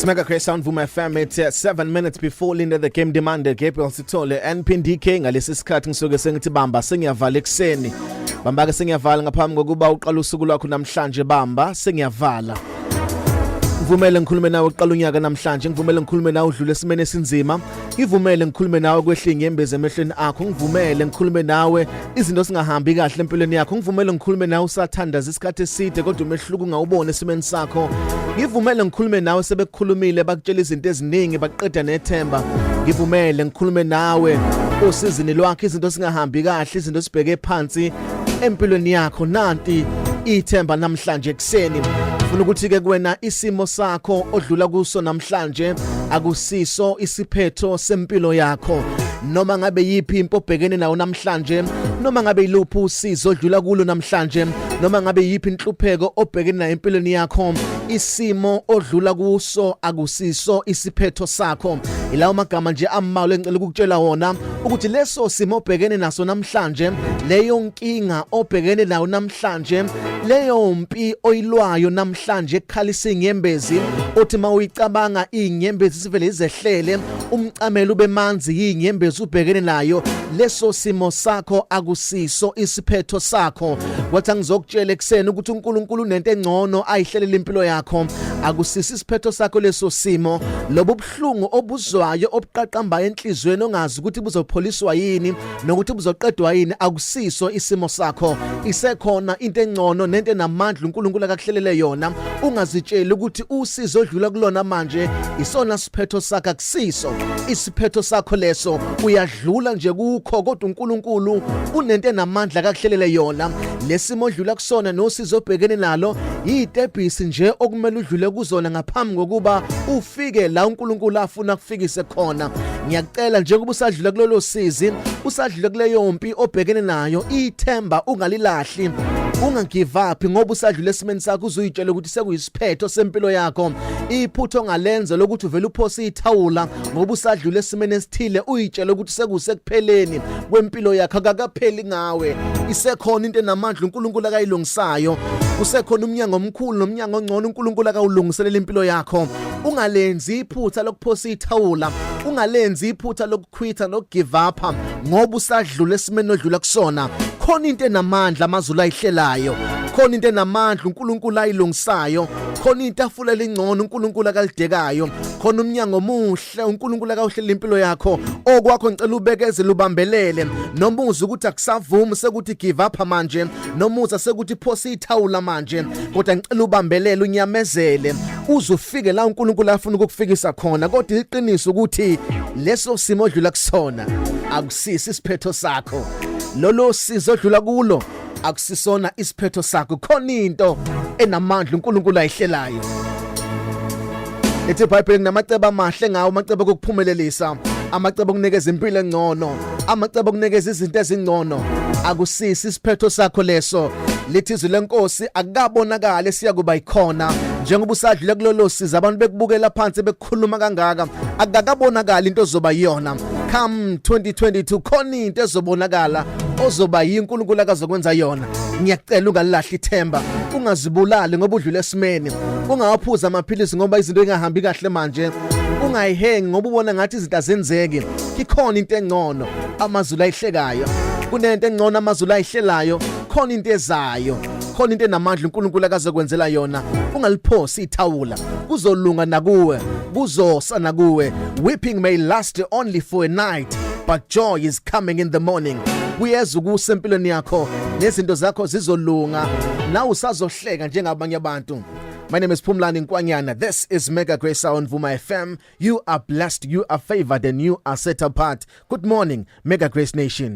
It's Mega Grace on Vuma FM. It's 7 minutes before Linda the game demanded Gabriel Sithole and Pindi King ngalesi sikhathi ngisuke sengithi bamba sengiyavala ekseni. Bamba ke sengiyavala ngaphambi kokuba uqala usuku lwakho namhlanje bamba sengiyavala. Ngivumele ngikhulume nawe uqala unyaka namhlanje, ngivumele ngikhulume nawe udlule esimene esinzima, ngivumele ngikhulume nawe kwehla inyembezi emehlweni akho, ngivumele ngikhulume nawe izinto singahambi kahle empilweni yakho, ngivumele ngikhulume nawe usathandaza isikhathi eside kodwa umehluko ungawubona esimeni sakho, ngivumele ngikhulume nawe sebekukhulumile bakutshela izinto eziningi baqeda nethemba, ngivumele ngikhulume nawe osizini lwakho izinto singahambi kahle, izinto sibheke phansi empilweni yakho, nanti ithemba namhlanje ekseni. Ufuna ukuthi ke kuwena isimo sakho odlula kuso namhlanje akusiso isiphetho sempilo yakho, noma ngabe yipi impo obhekene nawo namhlanje, noma ngabe yiluphi usizo odlula kulo namhlanje, noma ngabe yipi inhlupheko obhekene nayo empilweni yakho, isimo odlula kuso akusiso isiphetho sakho. Ilawo magama nje ammalo engicela ukukutshela wona ukuthi leso simo obhekene naso namhlanje, leyo nkinga obhekene nayo namhlanje, leyo mpi oyilwayo namhlanje ekhalisa inyembezi, othi mawuyicabanga inyembezi sivele izehlele, umcamelo ube manzi inyembezi ubhekene nayo, leso simo sakho akusiso isiphetho sakho. Wathi ngizokutshela ekseni ukuthi uNkulunkulu unento engcono ayihlelela impilo yakho, akusisi isiphetho sakho leso simo, lobo buhlungu obuzwayo obuqaqamba enhlizweni ongazi ukuthi buzopholiswa yini nokuthi buzoqedwa yini, akusiso isimo sakho. Isekhona into engcono nento enamandla uNkulunkulu akakuhlelele yona, ungazitsheli ukuthi usizo odlula kulona manje isona siphetho sakho, akusiso isiphetho sakho leso, uyadlula nje kukho kodwa uNkulunkulu unento enamandla akakuhlelele yona. Lesimo odlula kusona nosizo obhekene nalo yitebhisi nje okumele udlule kuzona ngaphambi kokuba ufike la uNkulunkulu afuna kufikise khona. Ngiyacela nje kuba usadlula kulelo sizi, usadlula kuleyo mpi obhekene nayo, ithemba ungalilahli, ungagive up ngoba usadlula esimeni sakho, uzuyitshela ukuthi sekuyisiphetho sempilo yakho. Iphutho ngalenza lokuthi uvela uphose ithawula ngoba usadlula esimeni esithile, uyitshela ukuthi sekusekupheleni kwempilo yakho, akakapheli ngawe. Isekhona into enamandla uNkulunkulu akayilungisayo, usekhona umnyango omkhulu nomnyango ongcono uNkulunkulu akawulungiselela impilo yakho. Ungalenzi iphutha lokuphosa ithawula, ungalenzi iphutha lokukhwitha nokugive up ngoba usadlula esimeni odlula kusona. Khona into enamandla amazulu ayihlelayo, khona into enamandla uNkulunkulu ayilungisayo, khona intafula elingcono uNkulunkulu akalidekayo, khona umnyango omuhle uNkulunkulu akawuhlela impilo yakho. Okwakho ngicela ubekezele ubambelele, noma uza ukuthi akusavumi sekuthi give up manje, noma uza sekuthi phosa ithawula manje, kodwa ngicela ubambelele unyamezele uzufike la uNkulunkulu afuna ukukufikisa khona. Kodwa iqiniso ukuthi leso simo odlula kusona akusisi isiphetho sakho, lolo sizo odlula kulo akusisona isiphetho sakho. Khona into enamandla uNkulunkulu ayihlelayo. Lethi iBhayibheli namacebo amahle ngawo, amacebo okuphumelelisa, amacebo okunikeza impilo engcono, amacebo okunikeza izinto ezingcono, akusisi isiphetho sakho leso. Lithi izwi lenkosi akukabonakala siya kuba ikhona, njengoba usadlule kulolo siza abantu bekubukela phansi bekukhuluma kangaka, akukabonakala into ozoba yona. Come 2022 khona into ezobonakala ozoba yiNkulunkulu akazokwenza yona. Ngiyacela ungalahli ithemba, ungazibulali ngoba udlule esimeni, ungawaphuza amaphilisi ngoba izinto engahambi kahle manje, ungayihengi ngoba ubona ngathi izinto azenzeki. Ikhona into engcono amazulu ayihlekayo, kunento engcono amazulu ayihlelayo, khona into ezayo, khona into enamandla uNkulunkulu akazokwenzela yona. Ungaliphosi ithawula, kuzolunga nakuwe, kuzosa nakuwe. Weeping may last only for a night, but joy is coming in the morning. Kuyeza ukusempilweni yakho, nezinto zakho zizolunga, na usazohleka njengabanye abantu. My name is Phumlani Nkwanyana. This is Mega Grace on Vuma FM. You are blessed, you are favored, and you are set apart. Good morning, Mega Grace Nation.